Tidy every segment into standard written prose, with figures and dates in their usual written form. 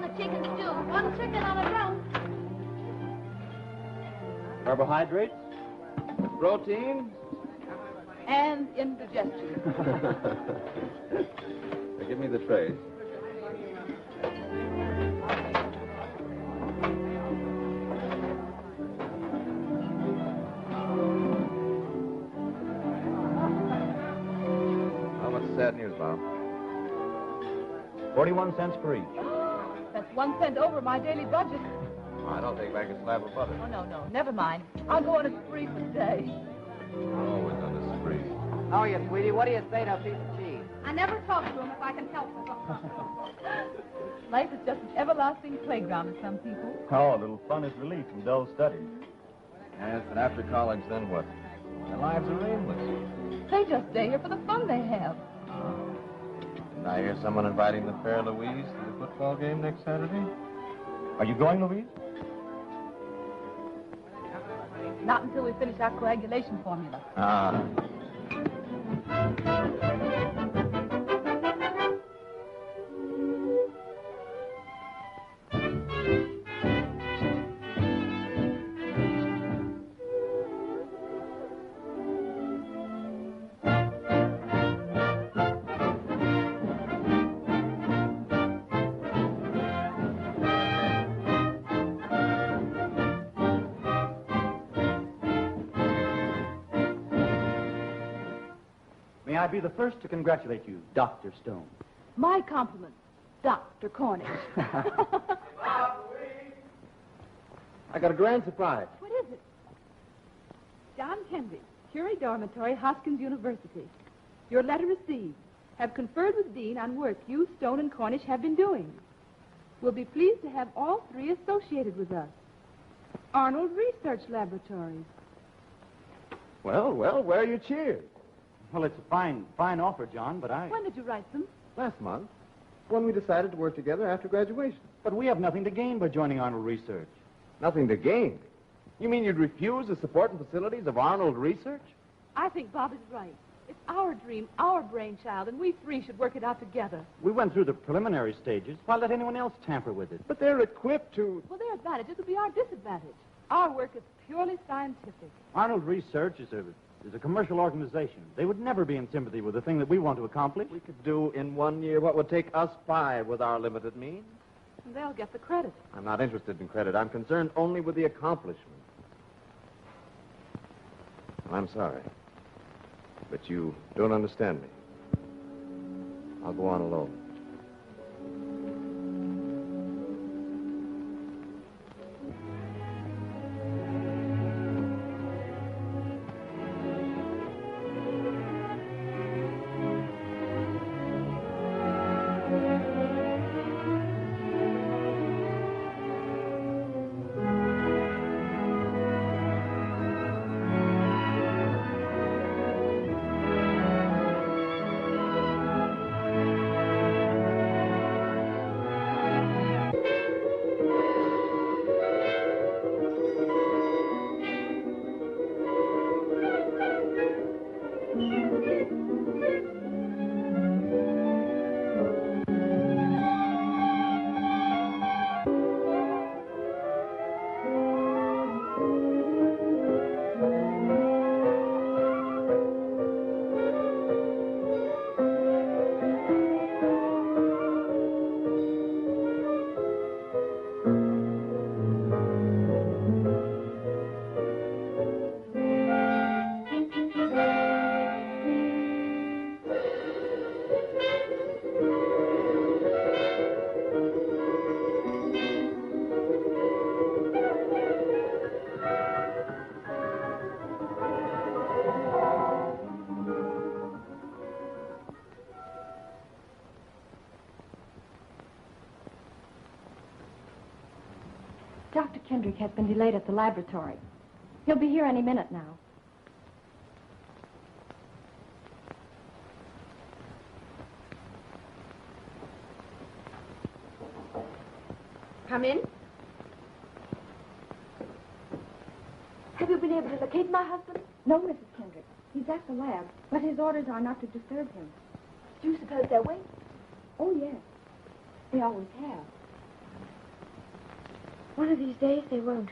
on the chicken stew. One chicken on a drum. Carbohydrates? Protein? And indigestion. Give me the trays. Well, what's the sad news, Bob? 41 cents per each. That's 1 cent over my daily budget. I don't take back a slab of butter. Oh, no, never mind. I'll go on a spree for today. Always on a spree. How are you, sweetie? What do you say to a piece of cheese? I never talk to him if I can help it. Life is just an everlasting playground to some people. Oh, a little fun is relief from dull studies. Yes, but after college, then what? Their lives are aimless. They just stay here for the fun they have. Didn't I hear someone inviting the fair Louise to the football game next Saturday? Are you going, Louise? Not until we finish our coagulation formula. Ah. May I be the first to congratulate you, Dr. Stone? My compliments, Dr. Cornish. I got a grand surprise. What is it? John Kendrick, Curie Dormitory, Hoskins University. Your letter received. Have conferred with Dean on work you, Stone, and Cornish have been doing. We'll be pleased to have all three associated with us. Arnold Research Laboratories. Well, where are your cheers? Well, it's a fine offer, John, but When did you write them? Last month, when we decided to work together after graduation. But we have nothing to gain by joining Arnold Research. Nothing to gain. You mean you'd refuse the support and facilities of Arnold Research? I think Bob is right. It's our dream, our brainchild, and we three should work it out together. We went through the preliminary stages. Why let anyone else tamper with it? But they're equipped to... Well, their advantages will be our disadvantage. Our work is purely scientific. Arnold Research is a commercial organization. They would never be in sympathy with the thing that we want to accomplish. We could do in 1 year what would take us 5 with our limited means. And they'll get the credit. I'm not interested in credit. I'm concerned only with the accomplishment. I'm sorry. But you don't understand me. I'll go on alone. Dr. Kendrick has been delayed at the laboratory. He'll be here any minute now. Come in. Have you been able to locate my husband? No, Mrs. Kendrick. He's at the lab, but his orders are not to disturb him. Do you suppose they'll wait? Oh, yes. They always have. One of these days, they won't.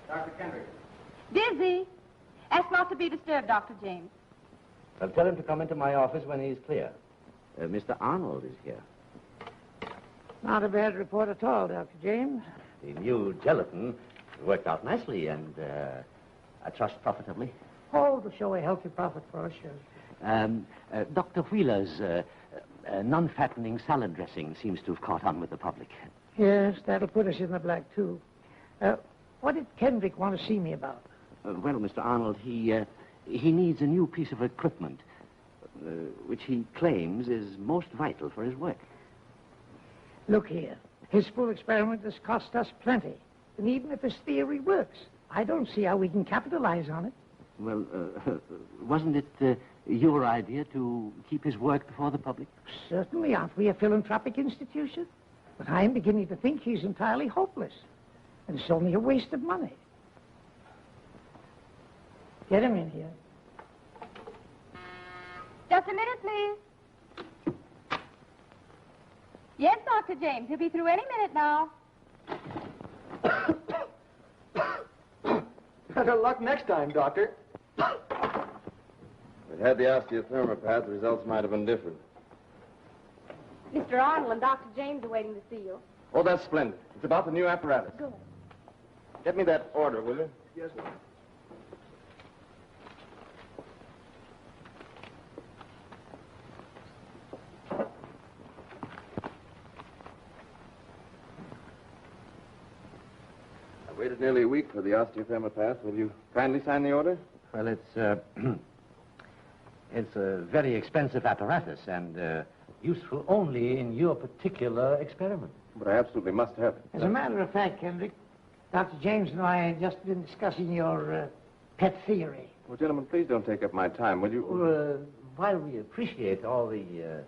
Dr. Kendrick. Dizzy. Ask not to be disturbed, Dr. James. Well, tell him to come into my office when he's clear. Mr. Arnold is here. Not a bad report at all, Dr. James. The new gelatin worked out nicely and, I trust, profitably. Oh, to show a healthy profit for us, yes. Dr. Wheeler's non-fattening salad dressing seems to have caught on with the public. Yes, that'll put us in the black, too. What did Kendrick want to see me about? Well, Mr. Arnold, he needs a new piece of equipment, which he claims is most vital for his work. Look here. His full experiment has cost us plenty. And even if his theory works, I don't see how we can capitalize on it. Well, wasn't it your idea to keep his work before the public? Certainly, aren't we a philanthropic institution? But I am beginning to think he's entirely hopeless. And it's only a waste of money. Get him in here. Just a minute, please. Yes, Dr. James. He'll be through any minute now. Better luck next time, Doctor. If it had the osteothermopath, the results might have been different. Mr. Arnold and Dr. James are waiting to see you. Oh, that's splendid. It's about the new apparatus. Good. Get me that order, will you? Yes, sir. I waited nearly a week for the osteothermopath. Will you kindly sign the order? Well, it's a very expensive apparatus and useful only in your particular experiment. But I absolutely must have it. As a matter of fact, Kendrick, Dr. James and I have just been discussing your pet theory. Well, gentlemen, please don't take up my time, will you? While we appreciate all the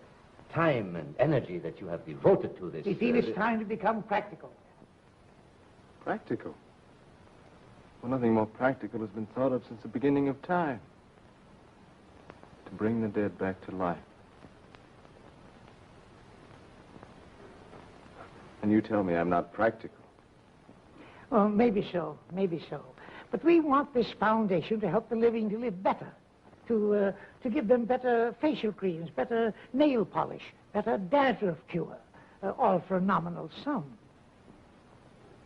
time and energy that you have devoted to this... We feel it's time to become practical. Practical? Well, nothing more practical has been thought of since the beginning of time. To bring the dead back to life. And you tell me I'm not practical. Well, maybe so, maybe so. But we want this foundation to help the living to live better, to give them better facial creams, better nail polish, better dandruff cure, all for a nominal sum.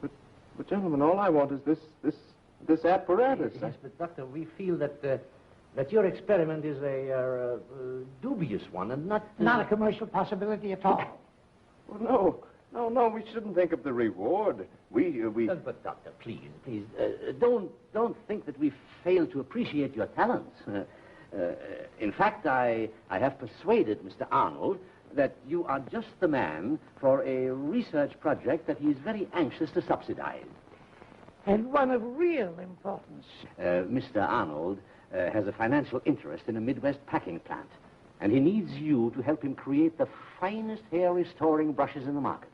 But gentlemen, all I want is this apparatus. Yes, but Doctor, we feel that your experiment is a dubious one and not... Not a commercial possibility at all. Well, no, we shouldn't think of the reward. We... But Doctor, please, don't think that we fail to appreciate your talents. In fact, I have persuaded Mr. Arnold that you are just the man for a research project that he's very anxious to subsidize. And one of real importance. Mr. Arnold has a financial interest in a Midwest packing plant, and he needs you to help him create the finest hair-restoring brushes in the market.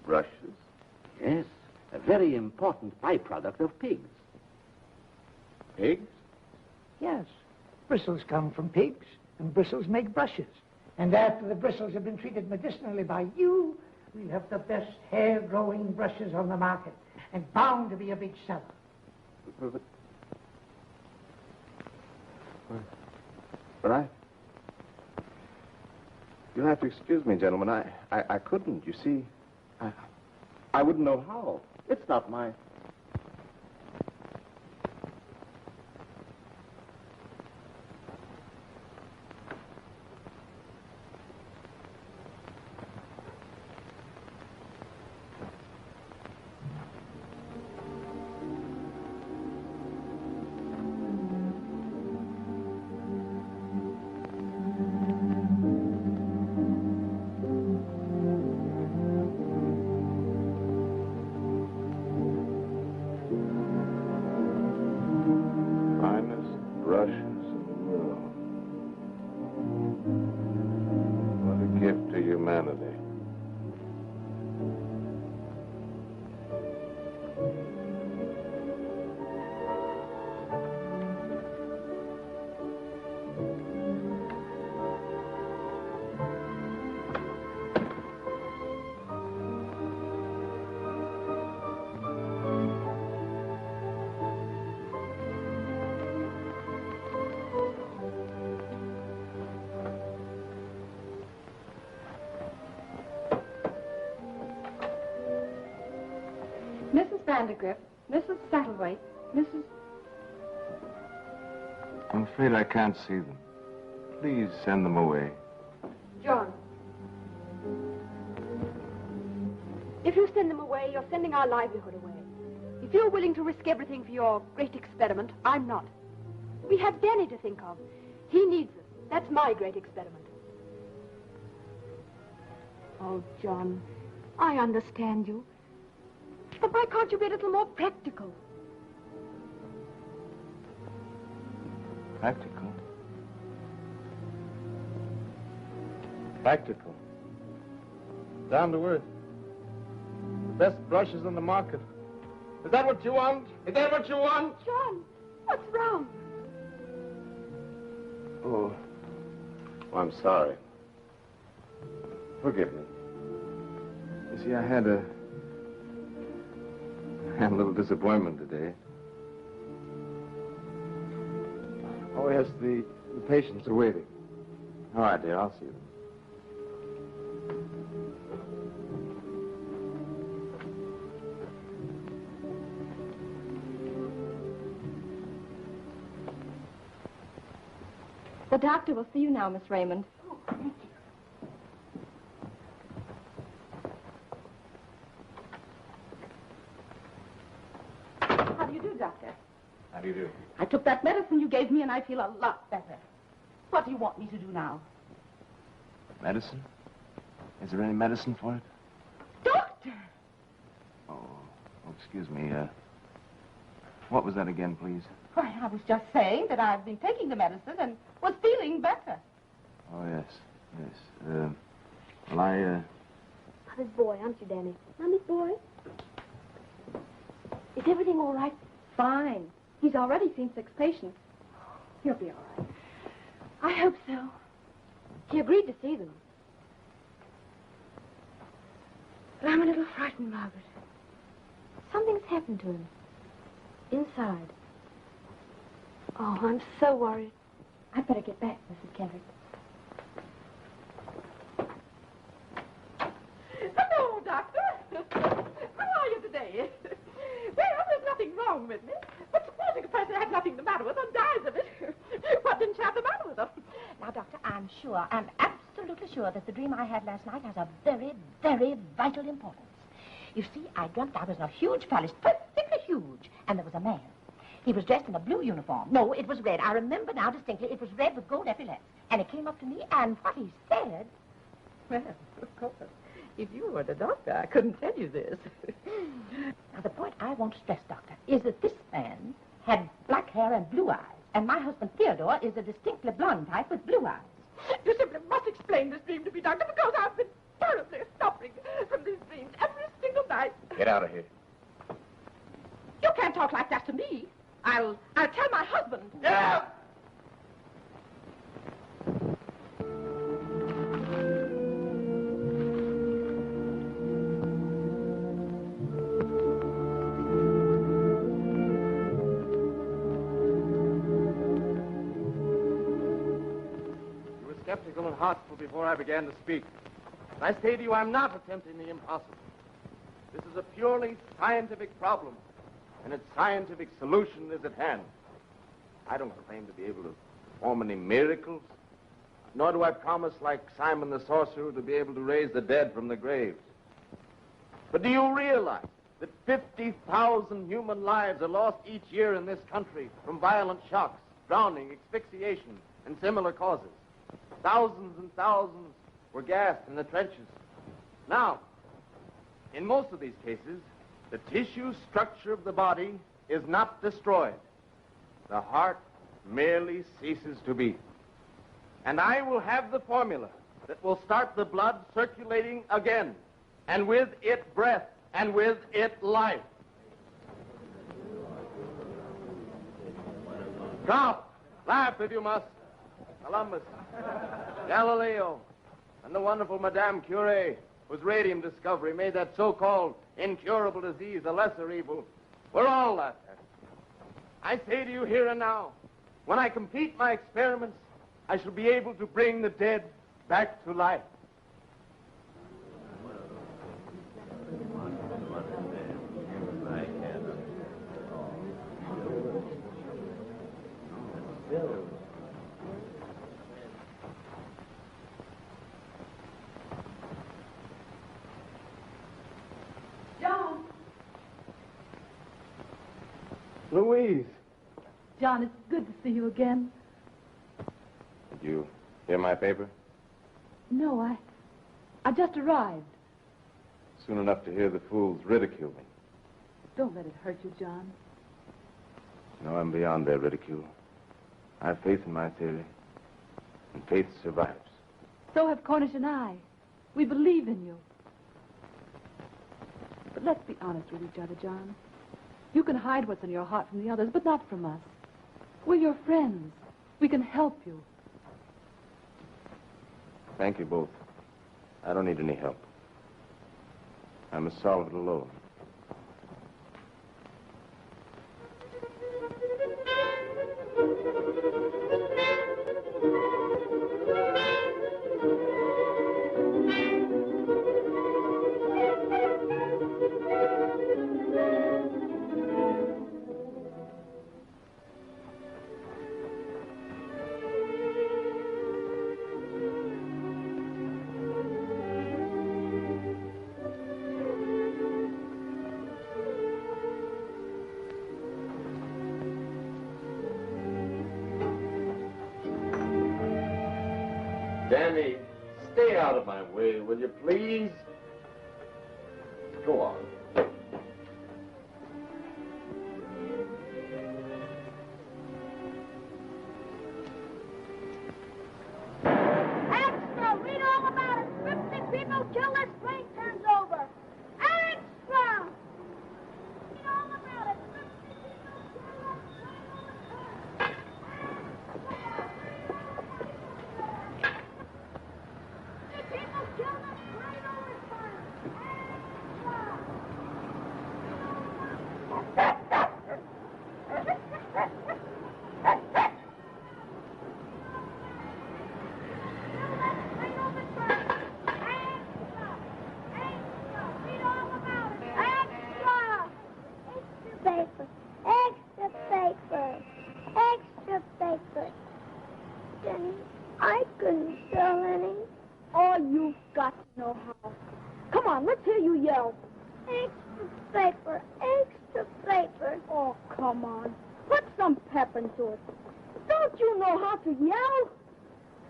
Brushes? Yes, a very important byproduct of pigs. Pigs? Yes. Bristles come from pigs, and bristles make brushes. And after the bristles have been treated medicinally by you, we'll have the best hair-growing brushes on the market, and bound to be a big seller. But you'll have to excuse me, gentlemen. I couldn't, you see. I wouldn't know how. It's not my... Vandergriff, Mrs. Satterthwaite, Mrs. I'm afraid I can't see them. Please send them away. John. If you send them away, you're sending our livelihood away. If you're willing to risk everything for your great experiment, I'm not. We have Danny to think of. He needs us. That's my great experiment. Oh, John, I understand you. But why can't you be a little more practical? Practical? Practical. Down to earth. Best brushes on the market. Is that what you want? Is that what you want? John, what's wrong? Oh, I'm sorry. Forgive me. You see, I had a little disappointment today. Oh, yes, the patients are waiting. All right, dear, I'll see them. The doctor will see you now, Miss Raymond. Oh, thank you. How do you do, Doctor? How do you do? I took that medicine you gave me, and I feel a lot better. What do you want me to do now? Medicine? Is there any medicine for it? Doctor! Oh, excuse me. What was that again, please? Why, I was just saying that I've been taking the medicine and was feeling better. Oh, yes. Well, Mother's boy, aren't you, Danny? Mommy's boy? Is everything all right? Fine. He's already seen 6 patients. He'll be all right. I hope so. He agreed to see them. But I'm a little frightened, Margaret. Something's happened to him. Inside. Oh, I'm so worried. I'd better get back, Mrs. Kendrick. Hello, Doctor. How are you today? Well, there's nothing wrong with me. But supposing a person had nothing the matter with them dies of it, what didn't you have the matter with them? Now, Doctor, I'm absolutely sure that the dream I had last night has a very, very vital importance. You see, I dreamt I was in a huge palace, perfectly huge, and there was a man. He was dressed in a blue uniform. No, it was red. I remember now distinctly. It was red with gold epaulets. And he came up to me, and what he said... Well, of course. If you were the doctor, I couldn't tell you this. Now, the point I want to stress, Doctor, is that this man had black hair and blue eyes. And my husband, Theodore, is a distinctly blonde type with blue eyes. You simply must explain this dream to me, Doctor, because I've been terribly suffering from these dreams every single night. Get out of here. You can't talk like that to me. I'll tell my husband. Yeah! You were skeptical and hostile before I began to speak. And I say to you, I'm not attempting the impossible. This is a purely scientific problem, and its scientific solution is at hand. I don't claim to be able to perform any miracles, nor do I promise, like Simon the sorcerer, to be able to raise the dead from the graves. But do you realize that 50,000 human lives are lost each year in this country from violent shocks, drowning, asphyxiation, and similar causes? Thousands and thousands were gassed in the trenches. Now, in most of these cases, the tissue structure of the body is not destroyed. The heart merely ceases to beat. And I will have the formula that will start the blood circulating again, and with it breath, and with it life. Come, laugh if you must. Columbus, Galileo, and the wonderful Madame Curie, whose radium discovery made that so-called incurable disease a lesser evil. We're all laughed at. I say to you here and now, when I complete my experiments, I shall be able to bring the dead back to life. Louise. John, it's good to see you again. Did you hear my paper? No, I just arrived. Soon enough to hear the fools ridicule me. Don't let it hurt you, John. No, I'm beyond their ridicule. I have faith in my theory. And faith survives. So have Cornish and I. We believe in you. But let's be honest with each other, John. You can hide what's in your heart from the others, but not from us. We're your friends. We can help you. Thank you both. I don't need any help. I must solve it alone. Danny, stay out of my way, will you please? Go on. Extra! Read all about it. 50 people killed as plane turns over. Extra! Read all about it. 50 people killed as plane overturned. People killed as plane overturned. Don't you know how to yell?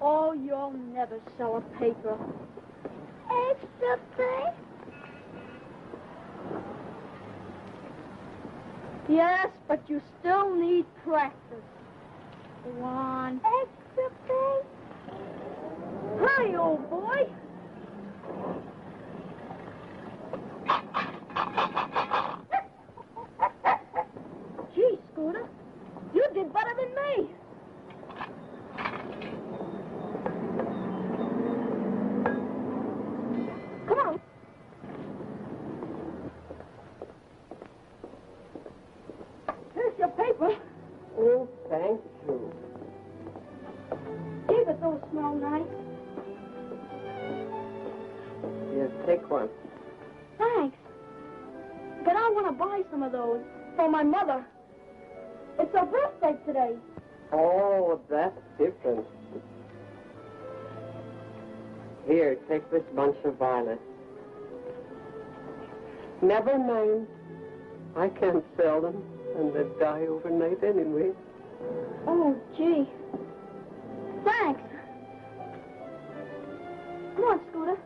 Oh, you'll never sell a paper. Extra paper? Yes, but you still need practice. Go on. Extra paper? Hurry, old boy. Gee, Scooter, you did better than me. Come on. Here's your paper. Oh, thank you. Gee, but those smell nice. Yes, take one. Thanks. But I want to buy some of those for my mother. It's her birthday today. Oh, that's different. Here, take this bunch of violets. Never mind. I can't sell them, and they die overnight anyway. Oh, gee. Thanks. Come on, Scooter.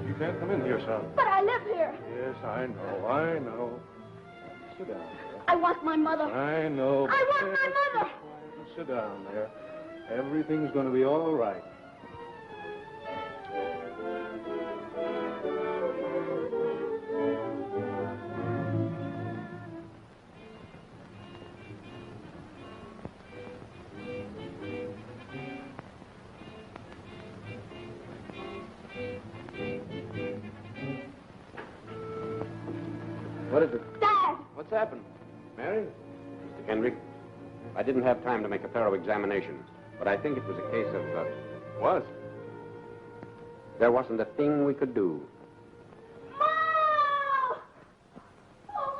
You can't come in here, son. But I live here. Yes, I know. Sit down there. I want my mother. I know. I want my mother. Sit down there. Everything's going to be all right. What is it? Dad! What's happened? Mary? Mr. Kendrick, I didn't have time to make a thorough examination, but I think it was a case of, Was? there wasn't a thing we could do. Mom! Oh,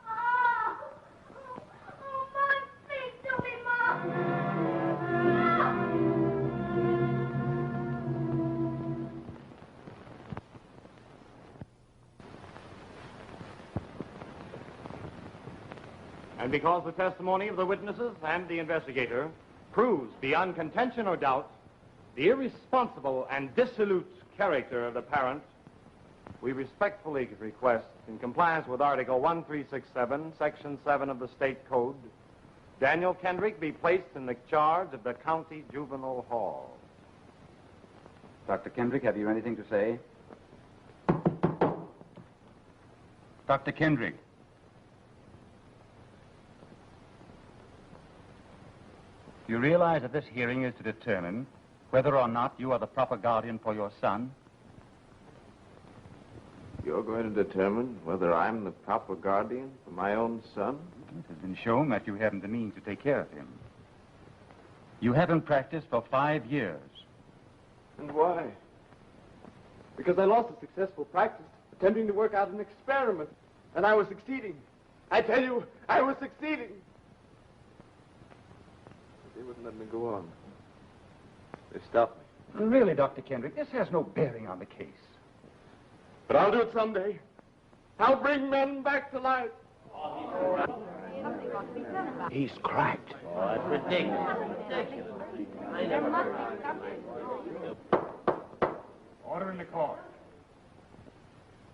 Mom! And because the testimony of the witnesses and the investigator proves beyond contention or doubt the irresponsible and dissolute character of the parent, we respectfully request, in compliance with Article 1367, Section 7 of the State Code, Daniel Kendrick be placed in the charge of the County Juvenile Hall. Dr. Kendrick, have you anything to say? Dr. Kendrick. You realize that this hearing is to determine whether or not you are the proper guardian for your son? You're going to determine whether I'm the proper guardian for my own son? It has been shown that you haven't the means to take care of him. You haven't practiced for 5 years. And why? Because I lost a successful practice attempting to work out an experiment, and I was succeeding. I tell you, I was succeeding. But they wouldn't let me go on. They stopped me. Really, Dr. Kendrick, this has no bearing on the case. But I'll do it someday. I'll bring men back to life. He's cracked. Oh, that's ridiculous. Order in the court.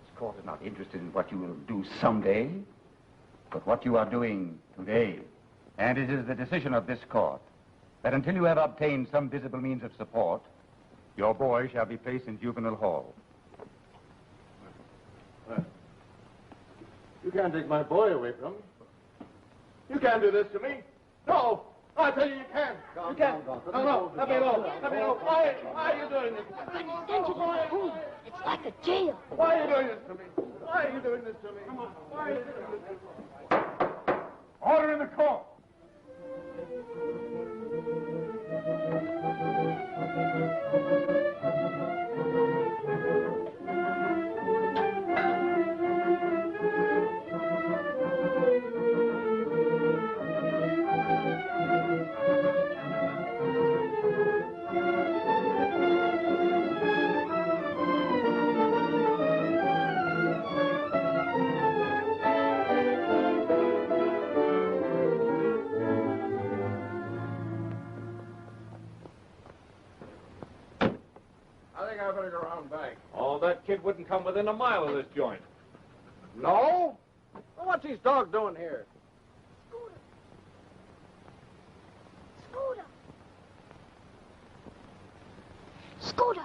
This court is not interested in what you will do someday, but what you are doing today. And it is the decision of this court that until you have obtained some visible means of support, your boy shall be placed in juvenile hall. You can't take my boy away from me. You can't do this to me. No. I tell you, you can't. You can't. No. Let me go. Let me go. Why are you doing this? I'm going to send you to the home. It's like a jail. Why are you doing this to me? Why are you doing this to me? Why are you doing this to me? Order in the court. Oh, that kid wouldn't come within a mile of this joint. No? Well, what's these dogs doing here? Scooter. Scooter.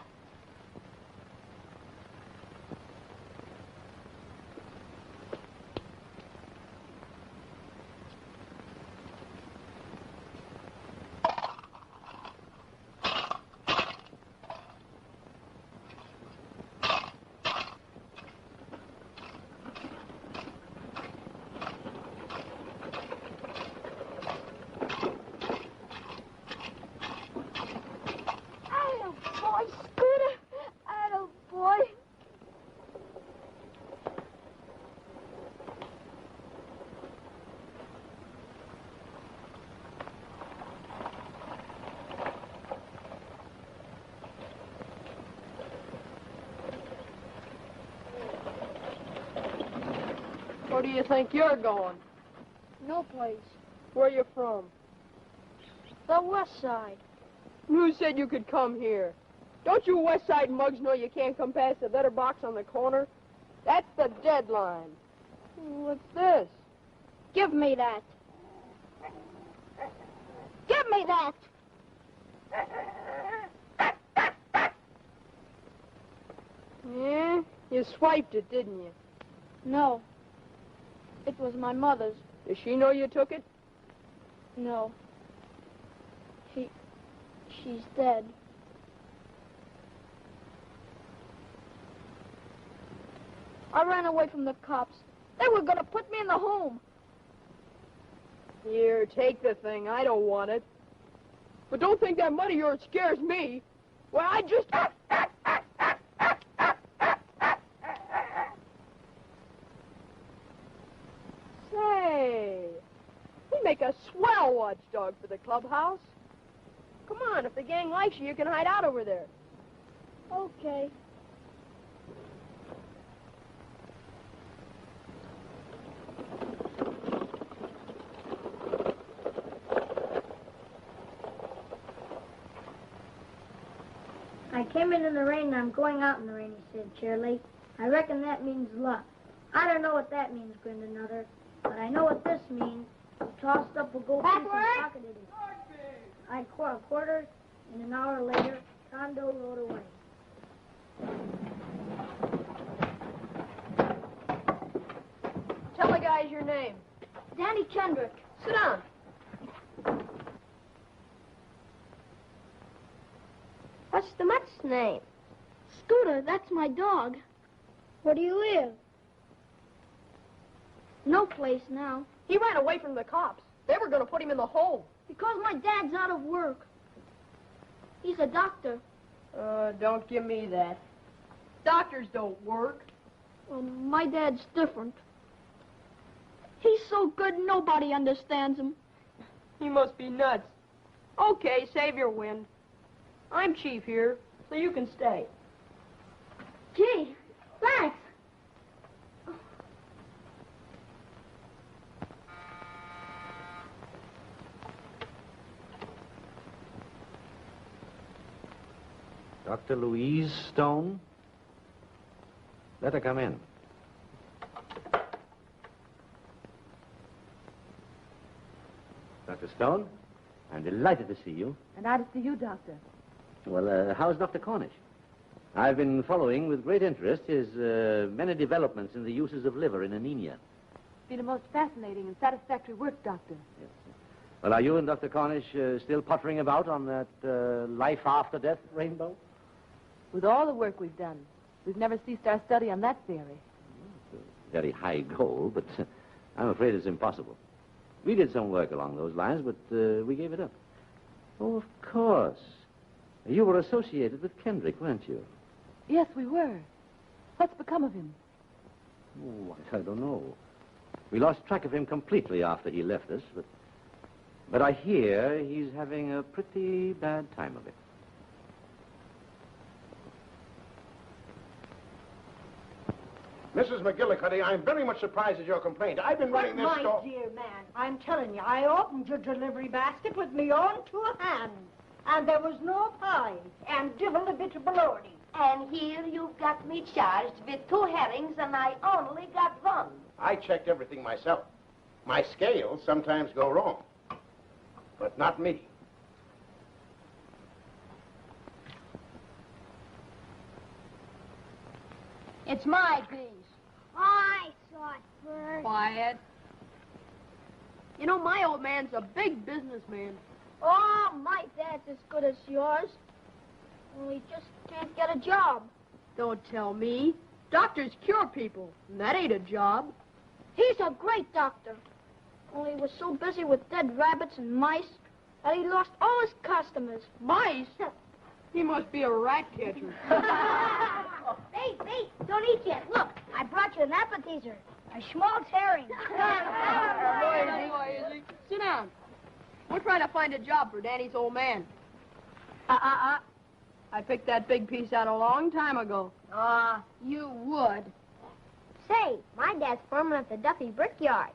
Where do you think you're going? No place. Where you from? The west side. Who said you could come here? Don't you West Side mugs know you can't come past the letterbox on the corner? That's the deadline. What's this? Give me that. Give me that. Yeah? You swiped it, didn't you? No. It was my mother's. Does she know you took it? No. She's dead. I ran away from the cops. They were going to put me in the home. Here, take the thing. I don't want it. But don't think that money of yours scares me. Well, I just... Say, we make a swell watchdog for the clubhouse. Come on, if the gang likes you, you can hide out over there. Okay. came in the rain and I'm going out in the rain, he said cheerily. I reckon that means luck. I don't know what that means, grinned another, but I know what this means. He tossed up a gold piece and pocketed it. I caught a quarter, and an hour later, Kondo rode away. Tell the guys your name. Danny Kendrick. Sit down. What's the mutt's name? Scooter, that's my dog. Where do you live? No place now. He ran away from the cops. They were going to put him in the hole. Because my dad's out of work. He's a doctor. Don't give me that. Doctors don't work. Well, my dad's different. He's so good nobody understands him. He must be nuts. Okay, save your wind. I'm chief here, so you can stay. Gee, thanks. Dr. Louise Stone? Let her come in. Dr. Stone, I'm delighted to see you. And I to see you, Doctor. Well, how's Dr. Cornish? I've been following with great interest his many developments in the uses of liver in anemia. It's been a most fascinating and satisfactory work, Doctor. Yes. Well, are you and Dr. Cornish still pottering about on that life after death rainbow? With all the work we've done, we've never ceased our study on that theory. Very high goal, but I'm afraid it's impossible. We did some work along those lines, but we gave it up. Oh, of course. You were associated with Kendrick, weren't you? Yes, we were. What's become of him? Oh, I don't know. We lost track of him completely after he left us, but I hear he's having a pretty bad time of it. Mrs. McGillicuddy, I'm very much surprised at your complaint. I've been running this store... My dear man, I'm telling you, I opened your delivery basket with me own two hands, and there was no pie, and divil a bit of bologna. And here you've got me charged with 2 herrings, and I only got 1. I checked everything myself. My scales sometimes go wrong, but not me. It's my piece. I saw it first. Quiet. You know, my old man's a big businessman. Oh, my dad's as good as yours. Only just can't get a job. Don't tell me. Doctors cure people, and that ain't a job. He's a great doctor. Only he was so busy with dead rabbits and mice that he lost all his customers. Mice? He must be a rat catcher. Hey, don't eat yet. Look, I brought you an appetizer. A schmaltz herring. Boy, sit down. We're trying to find a job for Danny's old man. I picked that big piece out a long time ago. You would. Say, my dad's foreman at the Duffy Brickyard.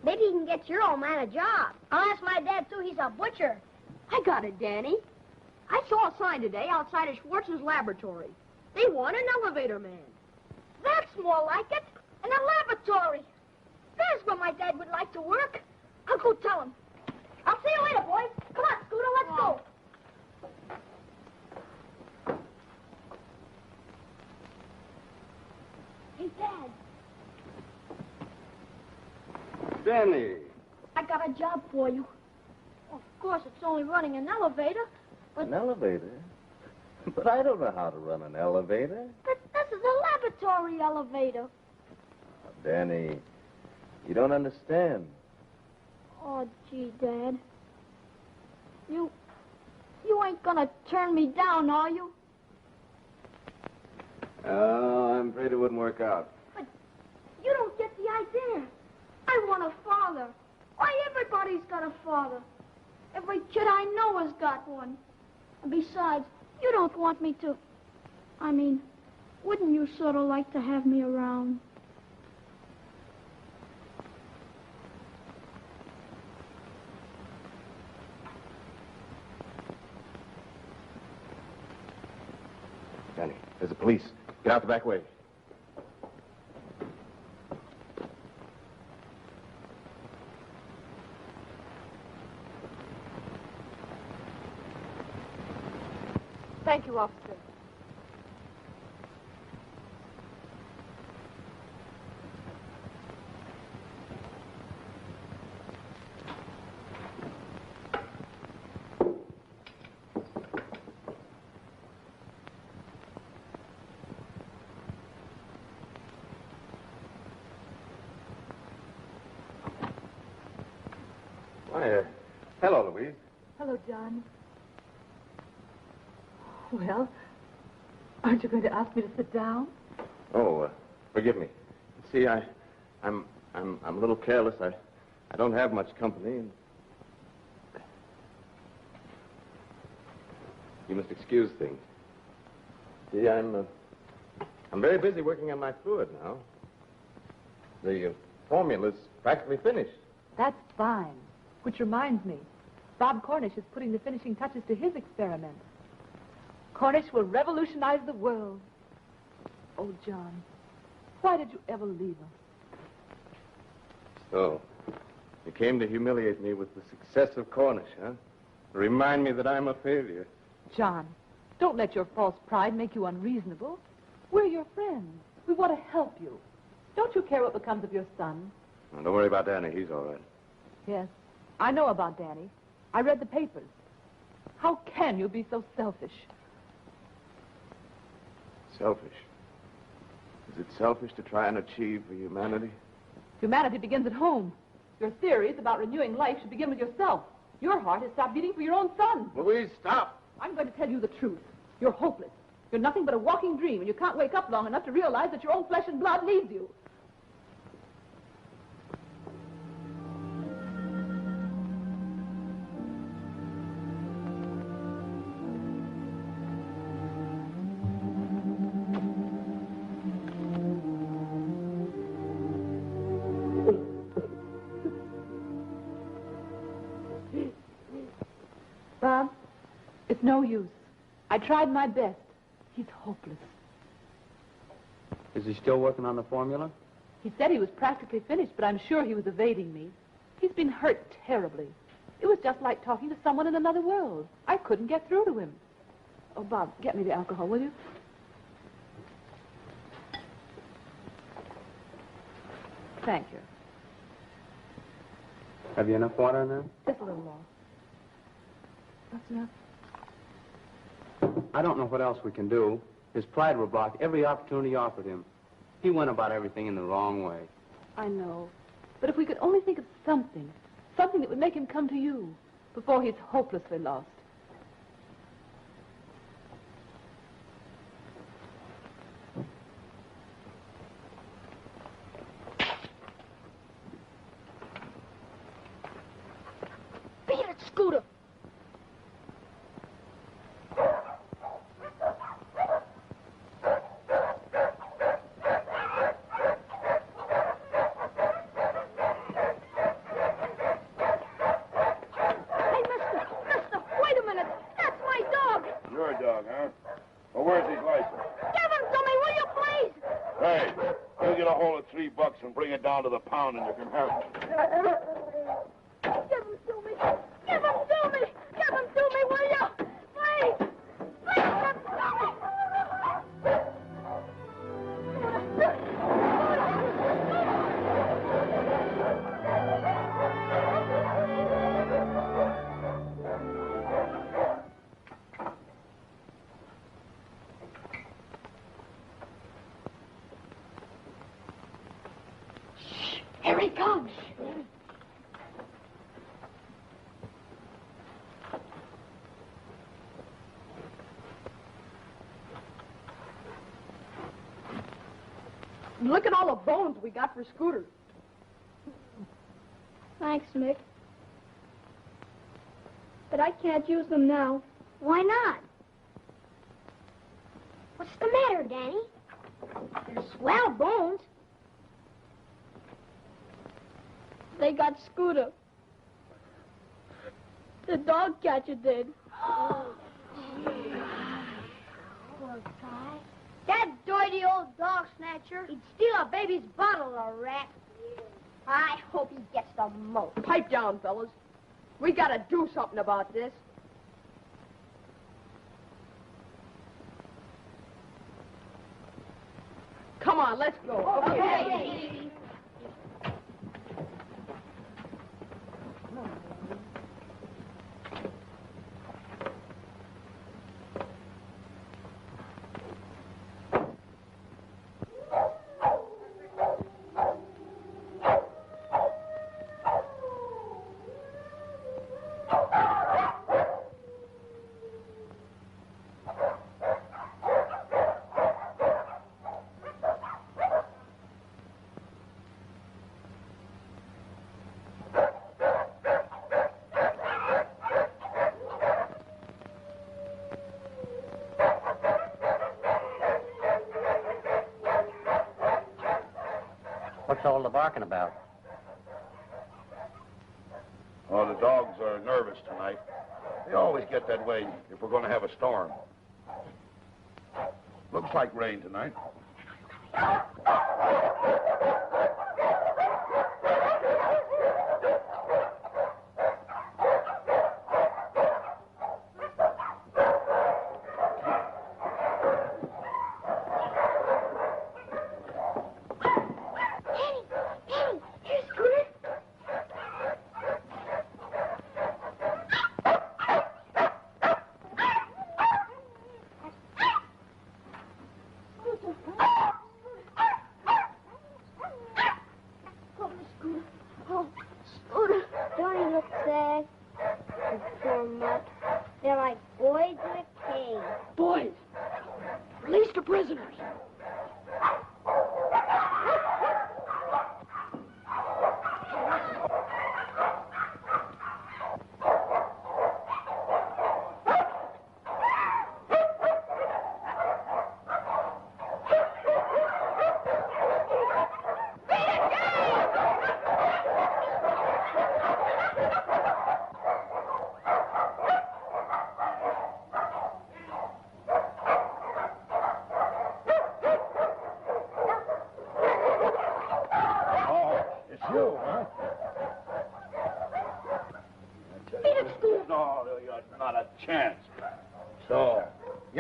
Maybe he can get your old man a job. I'll ask my dad, too. He's a butcher. I got it, Danny. I saw a sign today outside of Schwartz's laboratory. They want an elevator man. That's more like it. In a laboratory. There's where my dad would like to work. I'll go tell him. I'll see you later, boys. Come on, Scooter, let's go. Hey, Dad. Danny. I got a job for you. Of course, it's only running an elevator, but... An elevator? But I don't know how to run an elevator. This is a laboratory elevator. Danny, you don't understand. Oh, gee, Dad. You ain't gonna turn me down, are you? Oh, I'm afraid it wouldn't work out. But you don't get the idea. I want a father. Why, everybody's got a father. Every kid I know has got one. And besides, you don't want me to... I mean, wouldn't you sort of like to have me around? Police, get out the back way. Thank you, officer. Why, hello, Louise. Hello, John. Well, aren't you going to ask me to sit down? Oh, forgive me. See, I'm a little careless. I don't have much company, and you must excuse things. See, I'm very busy working on my fluid now. The formula's practically finished. That's fine. Which reminds me, Bob Cornish is putting the finishing touches to his experiment. Cornish will revolutionize the world. Oh, John, why did you ever leave us? So, you came to humiliate me with the success of Cornish, huh? Remind me that I'm a failure. John, don't let your false pride make you unreasonable. We're your friends. We want to help you. Don't you care what becomes of your son? Well, don't worry about Danny. He's all right. Yes, I know about Danny. I read the papers. How can you be so selfish? Selfish? Is it selfish to try and achieve for humanity? Humanity begins at home. Your theories about renewing life should begin with yourself. Your heart has stopped beating for your own son. Louise, stop! I'm going to tell you the truth. You're hopeless. You're nothing but a walking dream, and you can't wake up long enough to realize that your own flesh and blood needs you. Bob, it's no use. I tried my best. He's hopeless. Is he still working on the formula? He said he was practically finished, but I'm sure he was evading me. He's been hurt terribly. It was just like talking to someone in another world. I couldn't get through to him. Oh, Bob, get me the alcohol, will you? Thank you. Have you enough water in there? Just a little more. That's enough. I don't know what else we can do. His pride will block every opportunity offered him. He went about everything in the wrong way. I know. But if we could only think of something that would make him come to you before he's hopelessly lost. Beat it, Scooter. And bring it down to the pound and you can have it. Give him to me. Give him to me. Give him to me, will you? Please. Please give him to me. Here he comes. Look at all the bones we got for Scooter. Thanks, Mick. But I can't use them now. Why not? What's the matter, Danny? They're swell bones. They got Scooter. The dog catcher did. Poor guy. That dirty old dog snatcher. He'd steal a baby's bottle, a rat. I hope he gets the most. Pipe down, fellas. We gotta do something about this. Come on, let's go. Okay. What's all the barking about? Oh, the dogs are nervous tonight. They always get that way if we're going to have a storm. Looks like rain tonight.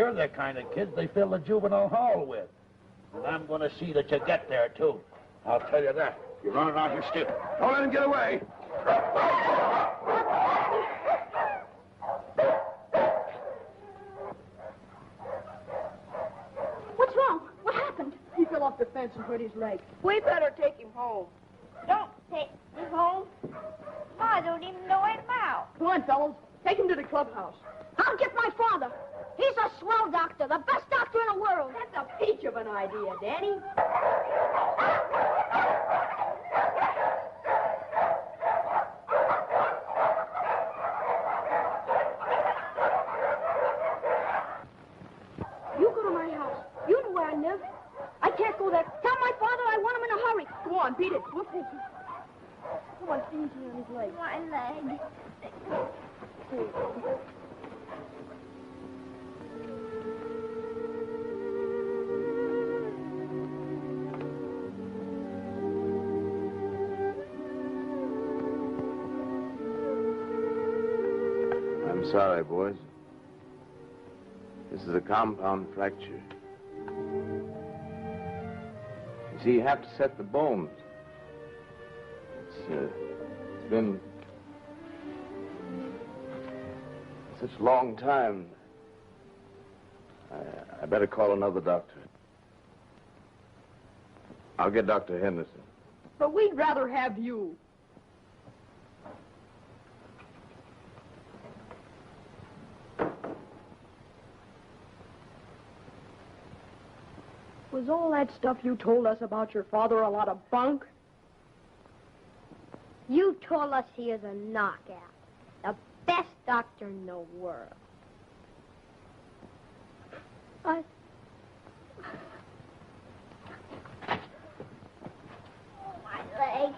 The kind of kids they fill the juvenile hall with. And I'm going to see that you get there, too. I'll tell you that. You're running out your stick. Don't let him get away. What's wrong? What happened? He fell off the fence and hurt his leg. We better take him home. Don't take me home. I don't even know him now. Come on, fellas. Take him to the clubhouse. I'll get my father. He's a swell doctor, the best doctor in the world. That's a peach of an idea, Danny. You go to my house. You know where I live. I can't go there. Tell my father I want him in a hurry. Go on, beat it. We'll take him. Come on, easy on his leg. My leg. I'm sorry, boys. This is a compound fracture. You see, you have to set the bones. It's been such a long time. I better call another doctor. I'll get Dr. Henderson. But we'd rather have you. Was all that stuff you told us about your father a lot of bunk? You told us he is a knockout. The best doctor in the world. Oh, my leg.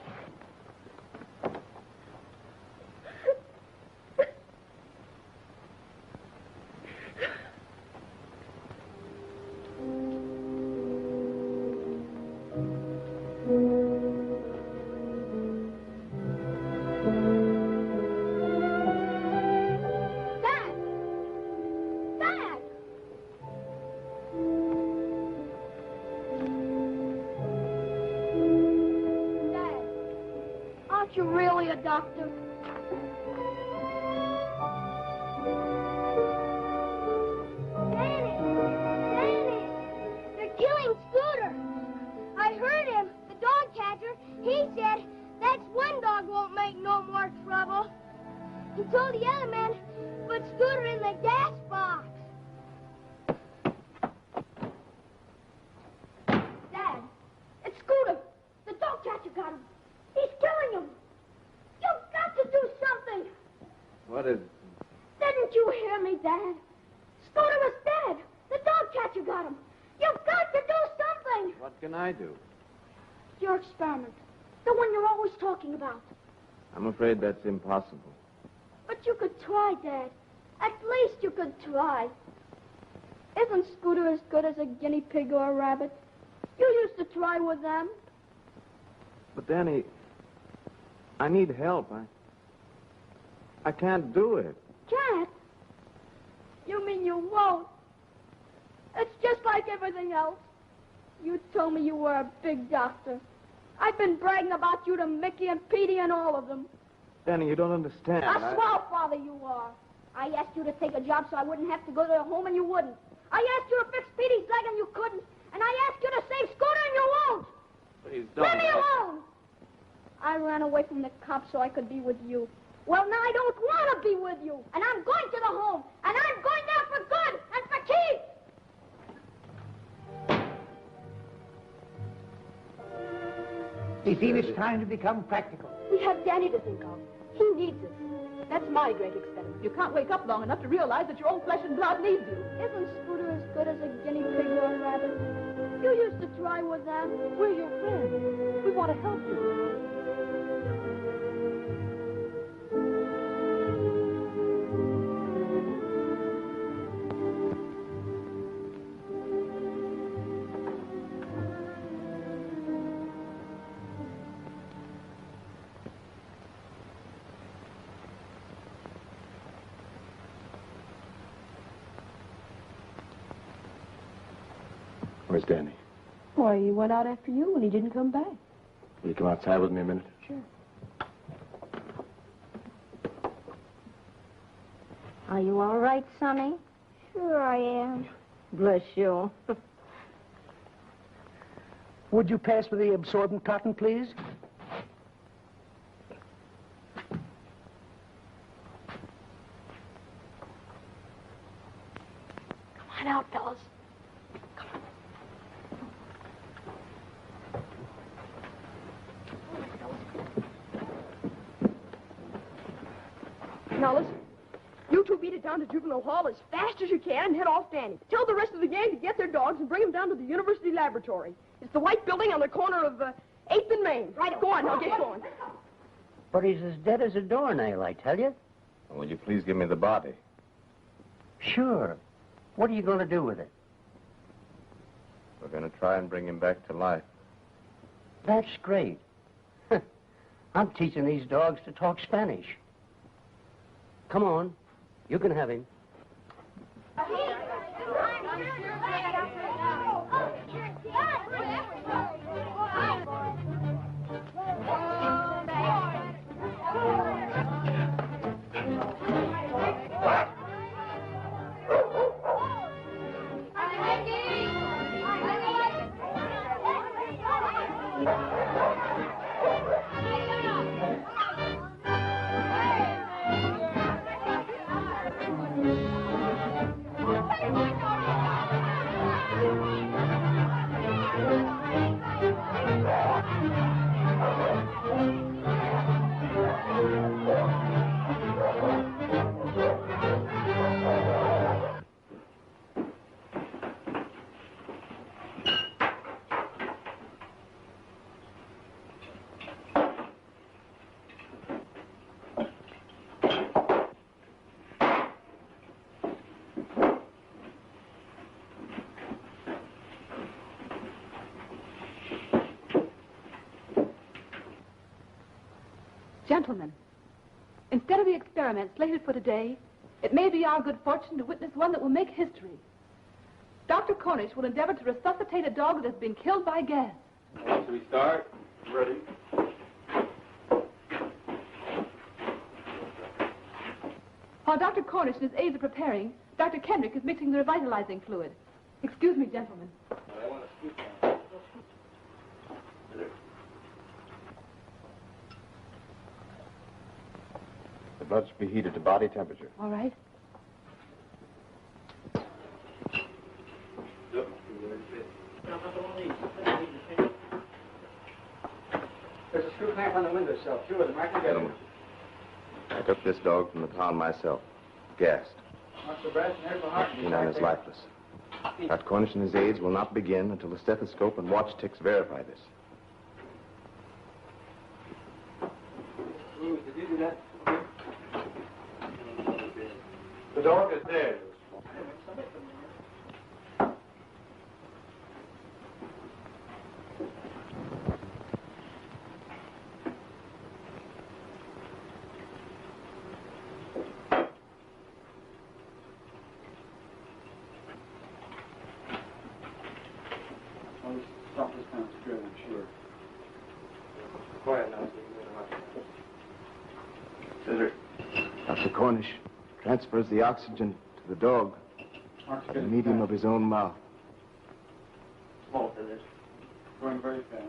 Aren't you really a doctor? Danny! Danny! They're killing Scooter. I heard him, the dog catcher. He said, that's one dog won't make no more trouble. He told the other man to put Scooter in the gas box. Dad, it's Scooter. The dog catcher got him. He's killing him. You've got to do something. What is it? Didn't you hear me, Dad? Scooter was dead. The dog catcher got him. You've got to do something. What can I do? Your experiment. The one you're always talking about. I'm afraid that's impossible. But you could try, Dad. At least you could try. Isn't Scooter as good as a guinea pig or a rabbit? You used to try with them. But, Danny, I need help. I can't do it. Can't? You mean you won't? It's just like everything else. You told me you were a big doctor. I've been bragging about you to Mickey and Petey and all of them. Danny, you don't understand. A swell father you are. I asked you to take a job so I wouldn't have to go to the home and you wouldn't. I asked you to fix Petey's leg and you couldn't. And I asked you to save Scooter and you won't. Please don't. Leave me alone. I ran away from the cops so I could be with you. Well, now I don't want to be with you. And I'm going to the home. And I'm going there for good and for keeps. They feel it's time to become practical. We have Danny to think of. He needs us. That's my great experiment. You can't wake up long enough to realize that your own flesh and blood needs you. Isn't Scooter as good as a guinea pig or a rabbit? You used to try with them. We're your friends. We want to help you. Where's Danny? Why, he went out after you and he didn't come back. Will you come outside with me a minute? Sure. Are you all right, Sonny? Sure I am. Bless you. Would you pass for the absorbent cotton, please? Come on out, fellas. Now listen, you two beat it down to Juvenile Hall as fast as you can and head off Danny. Tell the rest of the gang to get their dogs and bring them down to the University Laboratory. It's the white building on the corner of 8th and Main. Right, go on, now get going. But he's as dead as a doornail, I tell you. Will you please give me the body? Sure. What are you going to do with it? We're going to try and bring him back to life. That's great. I'm teaching these dogs to talk Spanish. Come on. You can have him. Gentlemen, instead of the experiment slated for today, it may be our good fortune to witness one that will make history. Dr. Cornish will endeavor to resuscitate a dog that has been killed by gas. Should we start? Ready. While Dr. Cornish and his aides are preparing, Dr. Kendrick is mixing the revitalizing fluid. Excuse me, gentlemen. I want to speak now. The blood should be heated to body temperature. All right. There's a screw clamp on the windowsill. Two of them right together. Gentlemen, I took this dog from the town myself, gassed. What's the brass and there's the heart? Quine is lifeless. Dr. Cornish and his aides will not begin until the stethoscope and watch ticks verify this. Louise, did you do that? The dog is dead. Stop this kind of screw, I'm sure. Quiet now, Scissor. Dr. Cornish transfers the oxygen to the dog in the medium of his own mouth. Small, Scissors. Going very fast.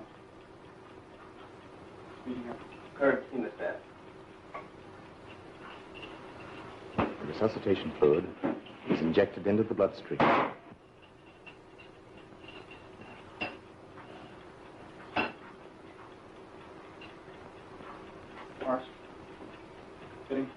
Speeding up. Current hemostat. The resuscitation fluid is injected into the bloodstream. Mars. Fitting.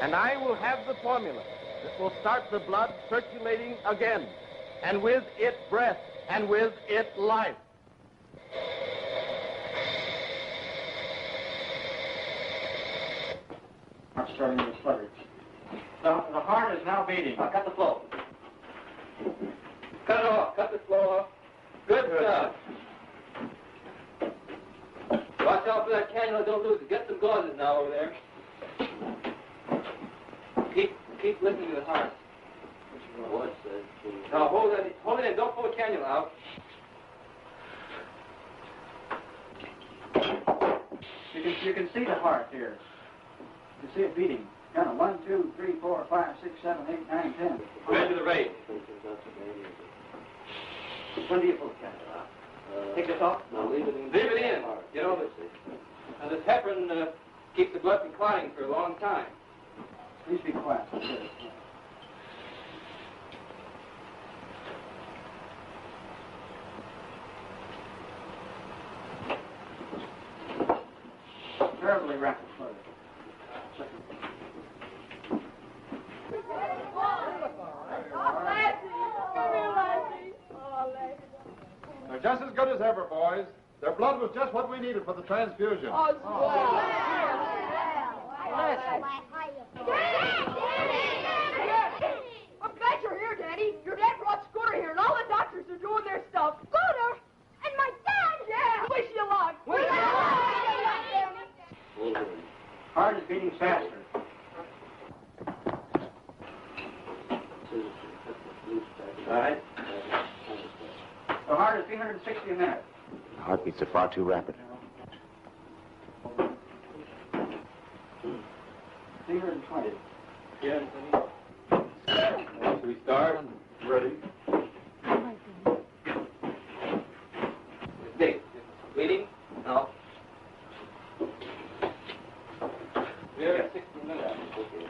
And I will have the formula that will start the blood circulating again, and with it breath, and with it life. I'm starting to flutter. The heart is now beating. Cut the flow. Cut it off. Cut the flow off. Good stuff. Watch out for that cannula. Don't lose it. Get some gauzes now over there. Keep listening to the heart. Now hold it in. Don't pull the cannula out. You can see the heart here. You see it beating. Kind of 1, 2, 3, 4, 5, 6, 7, 8, 9, 10. Ready to the rate. When do you pull the cannula out? Take this off? No, leave it in. Leave it in. You know, and this heparin keeps the blood from clotting for a long time. Please be quiet. Terribly rapid flow. They're just as good as ever, boys. Their blood was just what we needed for the transfusion. Oh, I'm glad you're here, Daddy. Your dad brought Scooter here, and all the doctors are doing their stuff. Scooter? And my dad? Yeah. Wish you luck. Wish you luck. Heart is beating faster. All right. The heart is 360 a minute. The heartbeats are far too rapid. 320. Yeah, Anthony. We start? Ready. Date. Waiting? No. We're at 60 minutes. Okay.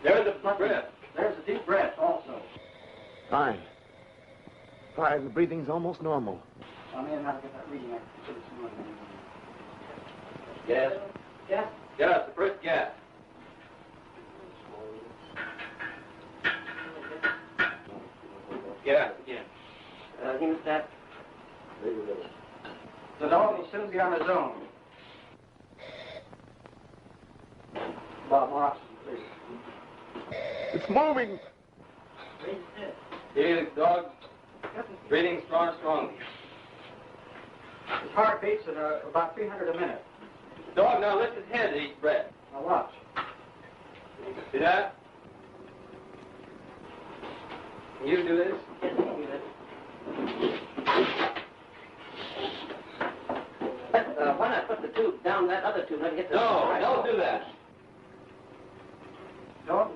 There's a breath. There's a deep breath also. Fine. Fine. The breathing's almost normal. I'm in how to get that reading. Gas. Gas? Gas, the first gas. Gas again. Hemostat. The dog will soon be on his own. Bob, more oxygen, please. It's moving. Here, dog. Breathing strongly. His heart beats at about 300 a minute. Dog now lifts his head at each breath. Now watch. See that? Can you do this? Yes, he can do this. Why not put the tube down that other tube and get the... No, don't do that. Dog,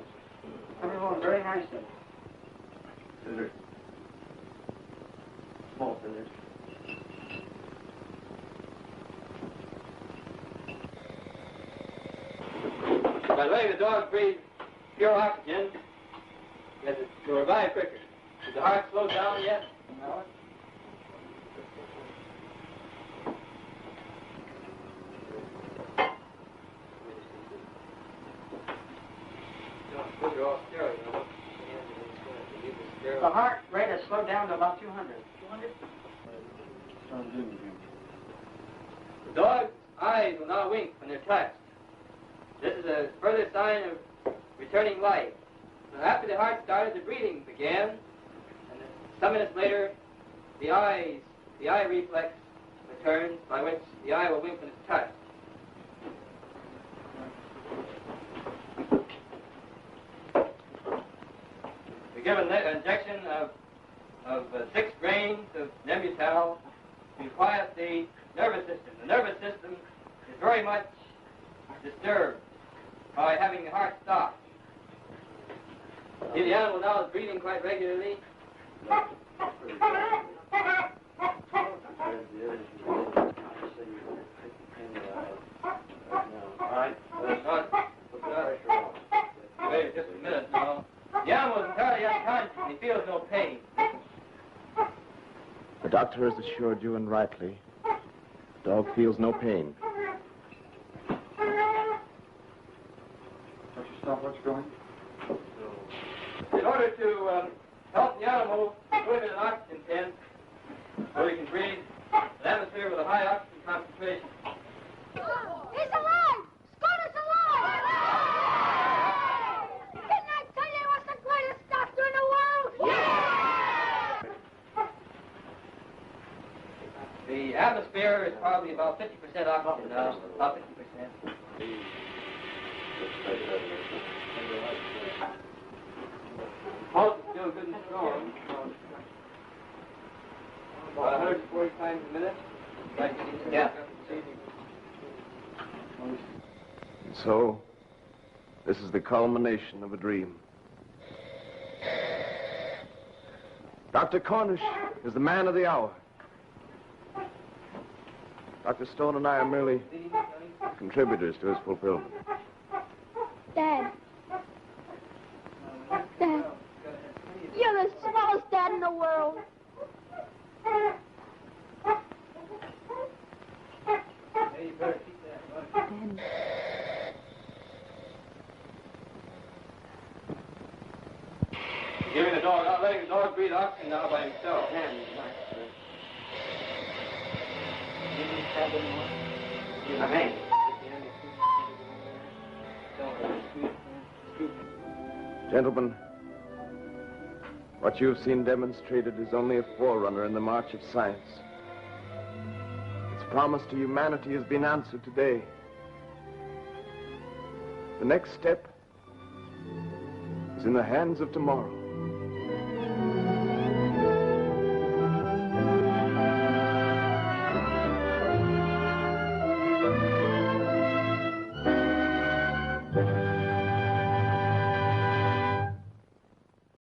coming along very nicely. Scissors. Small scissors. By letting the dog breathe pure oxygen, it will revive quicker. Is the heart slowed down yet? No. The heart rate has slowed down to about 200. 200? The dog's eyes will now wink when they're touched. This is a further sign of returning life. So after the heart started, the breathing began, and some minutes later, the eye reflex returns, by which the eye will wink when it's touched. We give an injection of 6 grains of Nembutal to quiet the nervous system. The nervous system is very much disturbed by having the heart stop. See, the animal now is breathing quite regularly. Wait just a minute now. The animal is entirely unconscious and he feels no pain. The doctor has assured you, and rightly, the dog feels no pain. Stop what's going? In order to help the animal put him in an oxygen tent so he can breathe an atmosphere with a high oxygen concentration. He's alive! Scott is alive! Didn't I tell you he was the greatest doctor in the world? Yeah! The atmosphere is probably about 50% oxygen now, about 50%. Pulse is still good and strong. About 140 times a minute. Yeah. So, this is the culmination of a dream. Dr. Cornish is the man of the hour. Dr. Stone and I are merely contributors to his fulfillment. Dad. Dad. You're the smallest dad in the world. Hey, you better keep that, buddy. Giving the dog, not letting the dog breathe oxygen now by himself. Gentlemen, what you've seen demonstrated is only a forerunner in the march of science. Its promise to humanity has been answered today. The next step is in the hands of tomorrow.